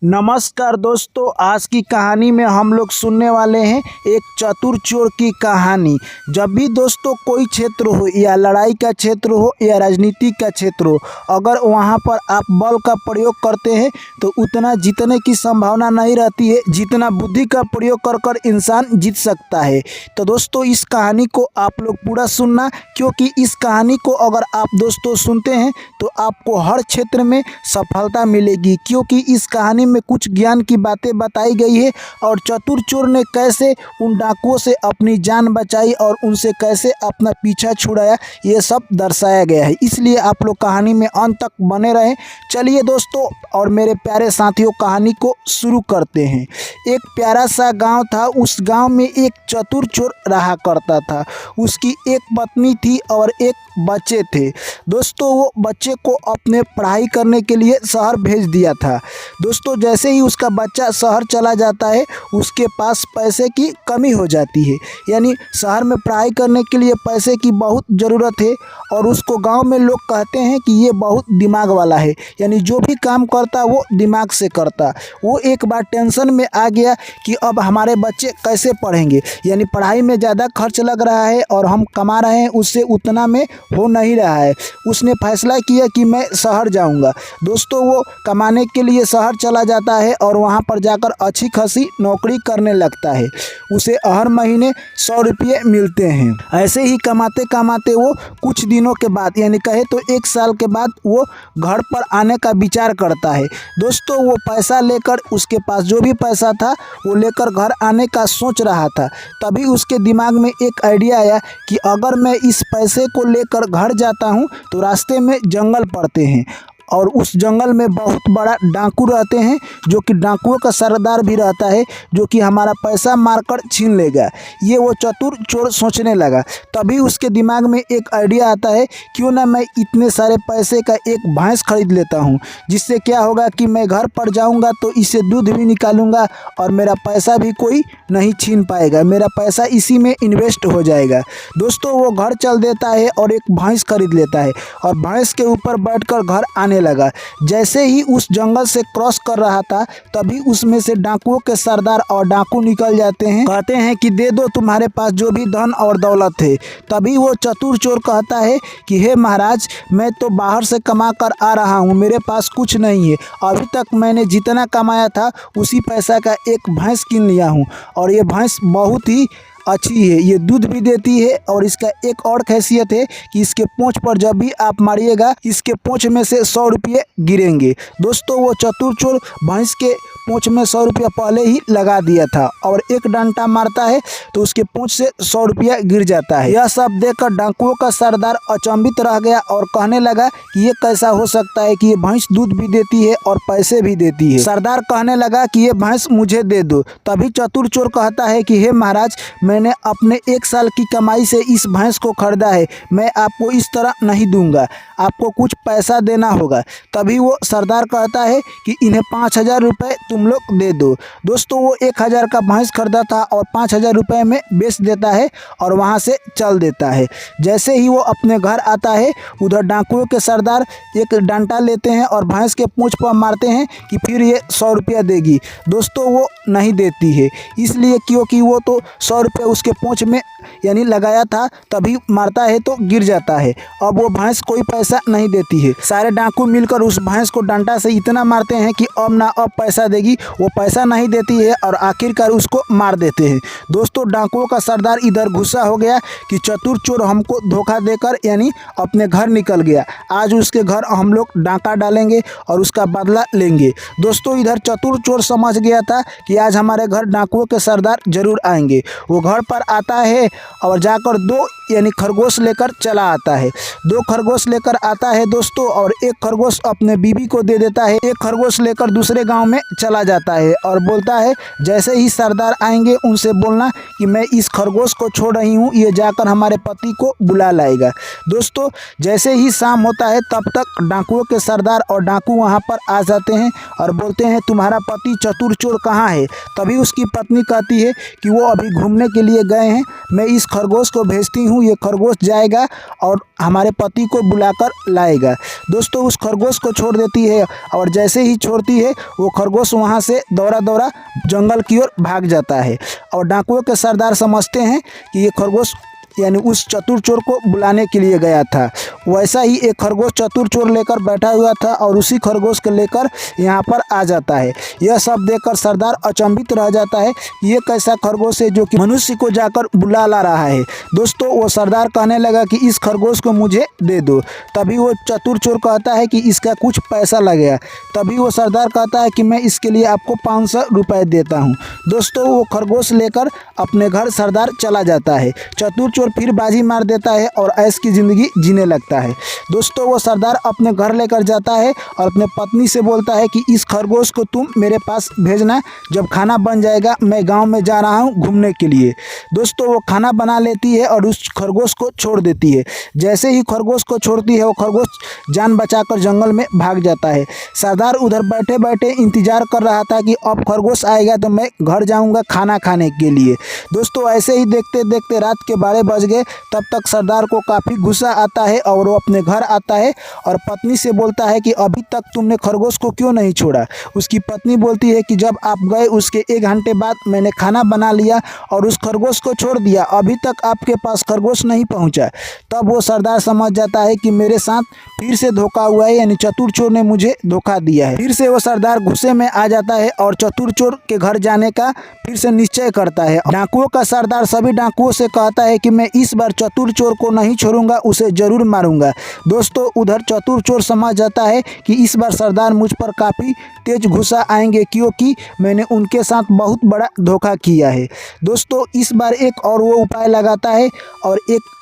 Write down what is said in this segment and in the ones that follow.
नमस्कार दोस्तों, आज की कहानी में हम लोग सुनने वाले हैं एक चतुर चोर की कहानी। जब भी दोस्तों कोई क्षेत्र हो या लड़ाई का क्षेत्र हो या राजनीति का क्षेत्र हो, अगर वहां पर आप बल का प्रयोग करते हैं तो उतना जीतने की संभावना नहीं रहती है जितना बुद्धि का प्रयोग कर कर इंसान जीत सकता है। तो दोस्तों इस कहानी को आप लोग पूरा सुनना, क्योंकि इस कहानी को अगर आप दोस्तों सुनते हैं तो आपको हर क्षेत्र में सफलता मिलेगी, क्योंकि इस कहानी में कुछ ज्ञान की बातें बताई गई है और चतुर चोर ने कैसे उन डाकुओं से अपनी जान बचाई और उनसे कैसे अपना पीछा छुड़ाया, ये सब दर्शाया गया है। इसलिए आप लोग कहानी में अंत तक बने रहें। चलिए दोस्तों और मेरे प्यारे साथियों, कहानी को शुरू करते हैं। एक प्यारा सा गांव था। उस गांव में एक चतुर चोर रहा करता था। उसकी एक पत्नी थी और एक बच्चे थे। दोस्तों वो बच्चे को अपने पढ़ाई करने के लिए शहर भेज दिया था। दोस्तों जैसे ही उसका बच्चा शहर चला जाता है, उसके पास पैसे की कमी हो जाती है। यानी शहर में पढ़ाई करने के लिए पैसे की बहुत ज़रूरत है और उसको गांव में लोग कहते हैं कि ये बहुत दिमाग वाला है। यानी जो भी काम करता वो दिमाग से करता। वो एक बार टेंशन में आ गया कि अब हमारे बच्चे कैसे पढ़ेंगे, यानी पढ़ाई में ज़्यादा खर्च लग रहा है और हम कमा रहे हैं उससे उतना में हो नहीं रहा है। उसने फैसला किया कि मैं शहर जाऊंगा। दोस्तों वो कमाने के लिए शहर चला जाता है और वहां पर जाकर अच्छी खासी नौकरी करने लगता है। उसे हर महीने 100 रुपये मिलते हैं। ऐसे ही कमाते कमाते वो कुछ दिनों के बाद, यानी कहे तो 1 साल के बाद, वो घर पर आने का विचार करता है। दोस्तों वो पैसा लेकर, उसके पास जो भी पैसा था वो लेकर घर आने का सोच रहा था। तभी उसके दिमाग में एक आइडिया आया कि अगर मैं इस पैसे को लेकर घर जाता हूँ तो रास्ते में जंगल पड़ते हैं और उस जंगल में बहुत बड़ा डाकू रहते हैं, जो कि डाकुओं का सरदार भी रहता है, जो कि हमारा पैसा मारकर छीन लेगा। ये वो चतुर चोर सोचने लगा। तभी उसके दिमाग में एक आइडिया आता है, क्यों ना मैं इतने सारे पैसे का एक भैंस खरीद लेता हूँ, जिससे क्या होगा कि मैं घर पर जाऊँगा तो इससे दूध भी निकालूंगा और मेरा पैसा भी कोई नहीं छीन पाएगा। मेरा पैसा इसी में इन्वेस्ट हो जाएगा। दोस्तों वो घर चल देता है और एक भैंस खरीद लेता है और भैंस के ऊपर बैठकर घर आने लगा। जैसे ही उस जंगल से क्रॉस कर रहा था, तभी उसमें से डाकुओं के सरदार और डाकू निकल जाते हैं। कहते हैं कि दे दो तुम्हारे पास जो भी धन और दौलत है। तभी वो चतुर चोर कहता है कि हे महाराज, मैं तो बाहर से कमा कर आ रहा हूँ, मेरे पास कुछ नहीं है। अभी तक मैंने जितना कमाया था उसी पैसा का एक भैंस किन लिया हूँ और ये भैंस बहुत ही अच्छी है। ये दूध भी देती है और इसका एक और खासियत है कि इसके पूंछ पर जब भी आप मारिएगा, इसके पूंछ में से 100 रुपये गिरेंगे। दोस्तों वो चतुर चोर भैंस के पूंछ में 100 रुपया पहले ही लगा दिया था और एक डंडा मारता है तो उसके पूंछ से 100 रुपया गिर जाता है। यह सब देखकर डाकुओं का सरदार अचंभित रह गया और कहने लगा कि ये कैसा हो सकता है कि ये भैंस दूध भी देती है और पैसे भी देती है। सरदार कहने लगा कि ये भैंस मुझे दे दो। तभी चतुर चोर कहता है कि हे महाराज, मैंने अपने 1 साल की कमाई से इस भैंस को खरीदा है, मैं आपको इस तरह नहीं दूंगा, आपको कुछ पैसा देना होगा। तभी वो सरदार कहता है कि इन्हें 5000 रुपये तुम लोग दे दो। दोस्तों वो 1000 का भैंस खरीदा था और 5000 रुपये में बेच देता है और वहाँ से चल देता है। जैसे ही वो अपने घर आता है, उधर डाकुओं के सरदार एक डंडा लेते हैं और भैंस के पूंछ पर मारते हैं कि फिर ये 100 रुपया देगी। दोस्तों वो नहीं देती है, इसलिए क्योंकि वो तो 100 रुपये उसके पूंछ में यानी लगाया था, तभी मारता है तो गिर जाता है। अब वो भैंस कोई पैसा नहीं देती है। सारे डाकू मिलकर उस भैंस को डंडा से इतना मारते हैं कि अब ना अब पैसा देगी। वो पैसा नहीं देती है और आखिरकार उसको मार देते हैं। दोस्तों डाकुओं का सरदार इधर गुस्सा हो गया कि चतुर चोर हमको धोखा देकर यानी अपने घर निकल गया। आज उसके घर हम लोग डाका डालेंगे और उसका बदला लेंगे। दोस्तों इधर चतुर चोर समझ गया था कि आज हमारे घर डाकुओं के सरदार जरूर आएंगे। वो घर पर आता है और जाकर 2 यानी खरगोश लेकर चला आता है। 2 खरगोश लेकर आता है दोस्तों, और एक खरगोश अपने बीवी को दे देता है। एक खरगोश लेकर दूसरे गांव में चला जाता है और बोलता है जैसे ही सरदार आएंगे उनसे बोलना कि मैं इस खरगोश को छोड़ रही हूँ, ये जाकर हमारे पति को बुला लाएगा। दोस्तों जैसे ही शाम होता है तब तक डाकुओं के सरदार और डाकू वहाँ पर आ जाते हैं और बोलते हैं तुम्हारा पति चतुर चोर कहाँ है। तभी उसकी पत्नी कहती है कि वो अभी घूमने के लिए गए हैं, मैं इस खरगोश को भेजती हूँ, ये खरगोश जाएगा और हमारे पति को बुलाकर लाएगा। दोस्तों उस खरगोश को छोड़ देती है और जैसे ही छोड़ती है वो खरगोश वहाँ से दौड़ा दौड़ा जंगल की ओर भाग जाता है और डाकुओं के सरदार समझते हैं कि ये खरगोश यानी उस चतुर चोर को बुलाने के लिए गया था। वैसा ही एक खरगोश चतुर चोर लेकर बैठा हुआ था और उसी खरगोश को लेकर यहाँ पर आ जाता है। यह सब देखकर सरदार अचंभित रह जाता है कि ये कैसा खरगोश है जो कि मनुष्य को जाकर बुला ला रहा है। दोस्तों वो सरदार कहने लगा कि इस खरगोश को मुझे दे दो। तभी वो चतुर चोर कहता है कि इसका कुछ पैसा लगेगा। तभी वो सरदार कहता है कि मैं इसके लिए आपको 500 रुपये देता हूँ। दोस्तों वो खरगोश लेकर अपने घर सरदार चला जाता है। चतुर चोर फिर बाजी मार देता है और ऐश की ज़िंदगी जीने लगता है। दोस्तों वो सरदार अपने घर लेकर जाता है और अपने पत्नी से बोलता है कि इस खरगोश को तुम मेरे पास भेजना, जब खाना बन जाएगा मैं गांव में जा रहा हूं घूमने के लिए। दोस्तों वो खाना बना लेती है और उस खरगोश को छोड़ देती है। जैसे ही खरगोश को छोड़ती है वो खरगोश जान बचाकर जंगल में भाग जाता है। सरदार उधर बैठे बैठे इंतजार कर रहा था कि अब खरगोश आएगा तो मैं घर जाऊँगा खाना खाने के लिए। दोस्तों ऐसे ही देखते देखते रात के 12 बज गए। तब तक सरदार को काफ़ी गुस्सा आता है और वो अपने घर आता है और पत्नी से बोलता है कि अभी तक तुमने खरगोश को क्यों नहीं छोड़ा। उसकी पत्नी बोलती है कि जब आप गए उसके 1 घंटे बाद मैंने खाना बना लिया और उस खरगोश को छोड़ दिया, अभी तक आपके पास खरगोश नहीं पहुंचा। तब वो सरदार समझ जाता है कि मेरे साथ फिर से धोखा हुआ है, यानी चतुर चोर ने मुझे धोखा दिया है। फिर से वो सरदार गुस्से में आ जाता है और चतुर चोर के घर जाने का फिर से निश्चय करता है। डाकुओं का सरदार सभी डाकुओं से कहता है कि मैं इस बार चतुर चोर को नहीं छोड़ूंगा, उसे जरूर मारूंगा। दोस्तों उधर चतुर चोर समझ जाता है कि इस बार सरदार मुझ पर काफ़ी तेज गुस्सा आएंगे क्योंकि मैंने उनके साथ बहुत बड़ा धोखा किया है। दोस्तों इस बार एक और वो उपाय लगाता है और एक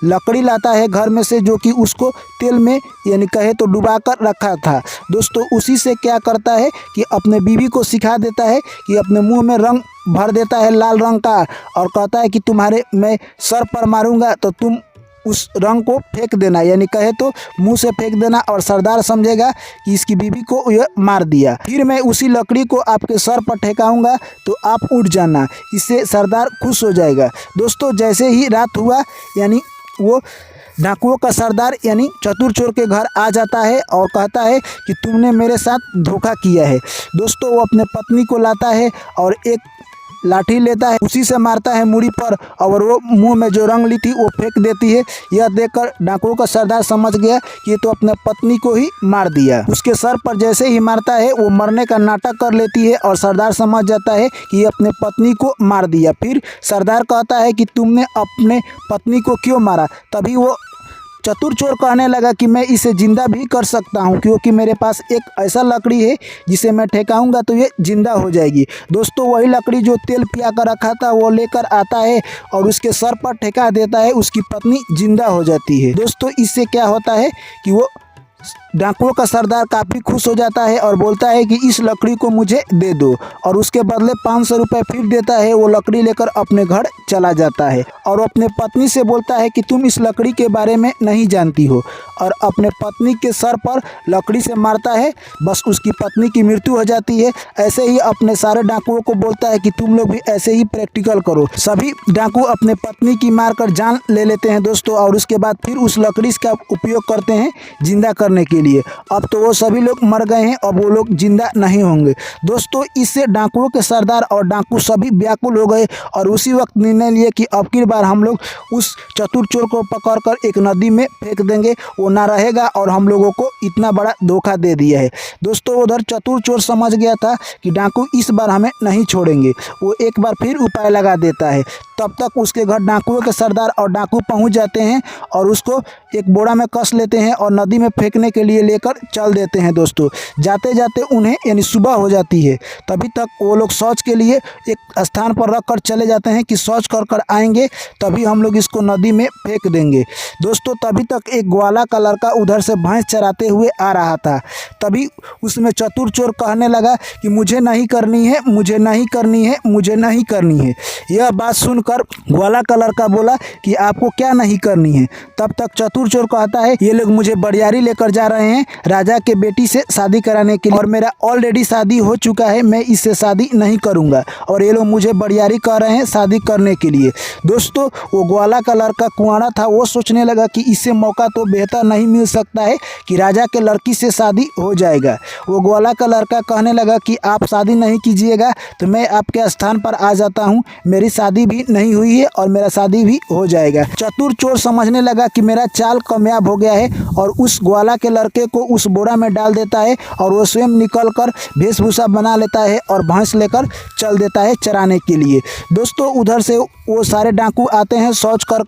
लकड़ी लाता है घर में से, जो कि उसको तेल में यानी कहे तो डुबा कर रखा था। दोस्तों उसी से क्या करता है कि अपने बीवी को सिखा देता है कि अपने मुंह में रंग भर देता है लाल रंग का और कहता है कि तुम्हारे मैं सर पर मारूंगा तो तुम उस रंग को फेंक देना, यानी कहे तो मुंह से फेंक देना और सरदार समझेगा कि इसकी बीवी को यह मार दिया। फिर मैं उसी लकड़ी को आपके सर पर ठेकाऊंगा तो आप उठ जाना, इससे सरदार खुश हो जाएगा। दोस्तों जैसे ही रात हुआ यानी वो डाकुओं का सरदार यानी चतुर चोर के घर आ जाता है और कहता है कि तुमने मेरे साथ धोखा किया है। दोस्तों वो अपने पत्नी को लाता है और एक लाठी लेता है, उसी से मारता है मुड़ी पर और वो मुंह में जो रंग ली थी वो फेंक देती है। यह देखकर डाकुओं का सरदार समझ गया कि ये तो अपने पत्नी को ही मार दिया। उसके सर पर जैसे ही मारता है वो मरने का नाटक कर लेती है और सरदार समझ जाता है कि ये अपने पत्नी को मार दिया। फिर सरदार कहता है कि तुमने अपने पत्नी को क्यों मारा। तभी वो चतुर चोर कहने लगा कि मैं इसे जिंदा भी कर सकता हूं क्योंकि मेरे पास एक ऐसा लकड़ी है जिसे मैं ठेकाऊंगा तो ये जिंदा हो जाएगी। दोस्तों वही लकड़ी जो तेल पिया कर रखा था वो लेकर आता है और उसके सर पर ठेका देता है, उसकी पत्नी जिंदा हो जाती है। दोस्तों इससे क्या होता है कि वो डाकुओं का सरदार काफ़ी खुश हो जाता है और बोलता है कि इस लकड़ी को मुझे दे दो और उसके बदले 500 रुपये फिर देता है। वो लकड़ी लेकर अपने घर चला जाता है और अपने पत्नी से बोलता है कि तुम इस लकड़ी के बारे में नहीं जानती हो और अपने पत्नी के सर पर लकड़ी से मारता है। बस उसकी पत्नी की मृत्यु हो जाती है। ऐसे ही अपने सारे डाकुओं को बोलता है कि तुम लोग भी ऐसे ही प्रैक्टिकल करो। सभी डाकू अपने पत्नी की मारकर जान ले लेते हैं दोस्तों और उसके बाद फिर उस लकड़ी का उपयोग करते हैं जिंदा करने के लिए। अब तो वो सभी लोग मर गए हैं, अब वो लोग जिंदा नहीं होंगे। दोस्तों इससे डाकुओं के सरदार और डाकू सभी व्याकुल हो गए और उसी वक्त निर्णय लिए कि अब की बार हम लोग उस चतुर चोर को पकड़कर एक नदी में फेंक देंगे, वो ना रहेगा और हम लोगों को इतना बड़ा धोखा दे दिया है। दोस्तों उधर चतुर चोर समझ गया था कि डाकू इस बार हमें नहीं छोड़ेंगे। वो एक बार फिर उपाय लगा देता है। तब तक उसके घर डाकुओं के सरदार और डाकू पहुंच जाते हैं और उसको एक बोरा में कस लेते हैं और नदी में फेंकने के लिए लेकर चल देते हैं। दोस्तों जाते जाते उन्हें यानी सुबह हो जाती है। तभी तक वो लोग शौच के लिए एक स्थान पर रख कर चले जाते हैं कि शौच कर आएंगे तभी हम लोग इसको नदी में फेंक देंगे। दोस्तों तभी तक एक ग्वाला का लड़का उधर से भैंस चराते हुए आ रहा था। तभी उसमें चतुर चोर कहने लगा कि मुझे नहीं करनी है, मुझे नहीं करनी है, मुझे नहीं करनी है। यह बात सुनकर ग्वाला का लड़का बोला कि आपको क्या नहीं करनी है। तब तक चतुर चोर कहता है ये लोग मुझे बरियारी लेकर जा रहे हैं राजा के बेटी से शादी कराने के लिए, और मेरा ऑलरेडी शादी हो चुका है, मैं इससे शादी नहीं करूंगा और ये लोग मुझे बरियारी कर रहे हैं शादी करने के लिए। दोस्तों वो ग्वाला का लड़का कुंवारा था, वो सोचने लगा कि इससे मौका तो बेहतर नहीं मिल सकता है कि राजा के लड़की से शादी हो जाएगा। वो ग्वाला का लड़का कहने लगा कि आप शादी नहीं कीजिएगा तो मैं आपके स्थान पर आ जाता हूँ, मेरी शादी भी नहीं हुई है और मेरा शादी भी हो जाएगा। चतुर चोर समझने लगा कि मेरा चाल कामयाब हो गया है और उस ग्वाला के लड़के को उस बोरा में डाल देता है और वो स्वयं निकलकर वेशभूषा बना लेता है और भैंस लेकर चल देता है चराने के लिए। दोस्तों उधर से वो सारे डाकू आते हैं शौच कर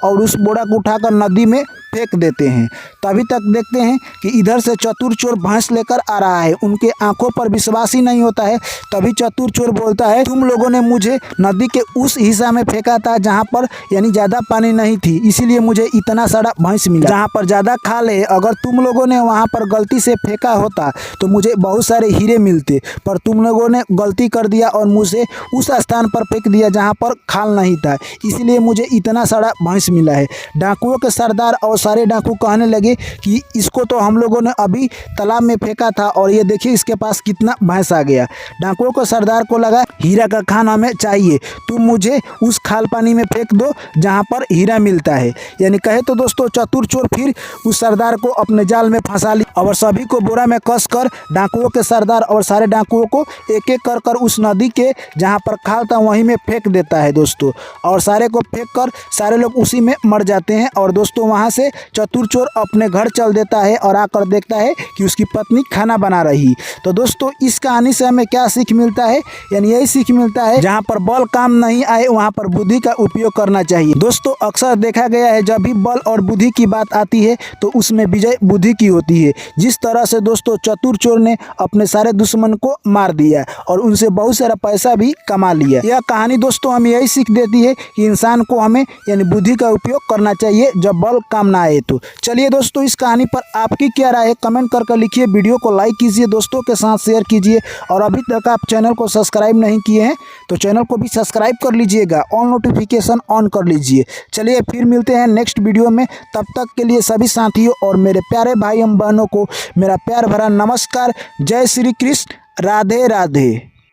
और उस बोरा को उठाकर नदी में फेंक देते हैं। तभी तक देखते हैं कि इधर से चतुर चोर भैंस लेकर आ रहा है, उनके आंखों पर विश्वास ही नहीं होता है। तभी चतुर चोर बोलता है, तुम लोगों ने मुझे नदी के उस हिस्सा में फेंका था जहां पर यानी ज़्यादा पानी नहीं थी, इसीलिए मुझे इतना सारा भैंस मिला। जहां पर ज़्यादा खाल है, अगर तुम लोगों ने वहां पर गलती से फेंका होता तो मुझे बहुत सारे हीरे मिलते, पर तुम लोगों ने गलती कर दिया और मुझे उस स्थान पर फेंक दिया जहाँ पर खाल नहीं था, इसलिए मुझे इतना सारा भैंस मिला है। डाकुओं के सरदार और सारे डाकू कहने लगे कि इसको तो हम लोगों ने अभी तालाब में फेंका था और ये देखिए इसके पास कितना भैंस आ गया। डाकुओं के सरदार को लगा हीरा का खान हमें चाहिए, तुम मुझे उस खाल पानी में फेंक दो जहाँ पर हीरा मिलता है। यानी कहे तो दोस्तों चतुर चोर फिर उस सरदार को अपने जाल में फंसा ली और सभी को बोरा में कस कर डाकुओं के सरदार और सारे डाकुओं को एक एक कर उस नदी के जहाँ पर खाल था वहीं में फेंक देता है दोस्तों, और सारे को फेंक कर सारे लोग उसी में मर जाते हैं। और दोस्तों वहाँ से चतुर चोर अपने घर चल देता है और आकर देखता है कि उसकी पत्नी खाना बना रही। तो दोस्तों इस कहानी से हमें क्या सीख मिलता है? यानी यही सीख मिलता है जहाँ पर बल काम नहीं आए वहाँ पर बुद्धि का उपयोग करना चाहिए। दोस्तों अक्सर देखा गया है जब भी बल और बुद्धि की बात आती है तो उसमें विजय बुद्धि की होती है। जिस तरह से दोस्तों चतुर चोर ने अपने सारे दुश्मन को मार दिया और उनसे बहुत सारा पैसा भी कमा लिया। यह कहानी दोस्तों हमें यही सीख देती है कि इंसान को हमें यानी बुद्धि का उपयोग करना चाहिए जब बल काम ना आए तो। चलिए दोस्तों इस कहानी पर आपकी क्या राय है कमेंट करके लिखिए, वीडियो को लाइक कीजिए, दोस्तों के साथ शेयर कीजिए और अभी तक आप चैनल को सब्सक्राइब नहीं किए हैं तो चैनल को भी सब्सक्राइब कर लीजिएगा, ऑल नोटिफिकेशन ऑन कर लीजिए। चलिए फिर मिलते हैं नेक्स्ट वीडियो में, तब तक के लिए सभी साथियों और मेरे प्यारे भाई एवं बहनों को मेरा प्यार भरा नमस्कार। जय श्री कृष्ण, राधे राधे।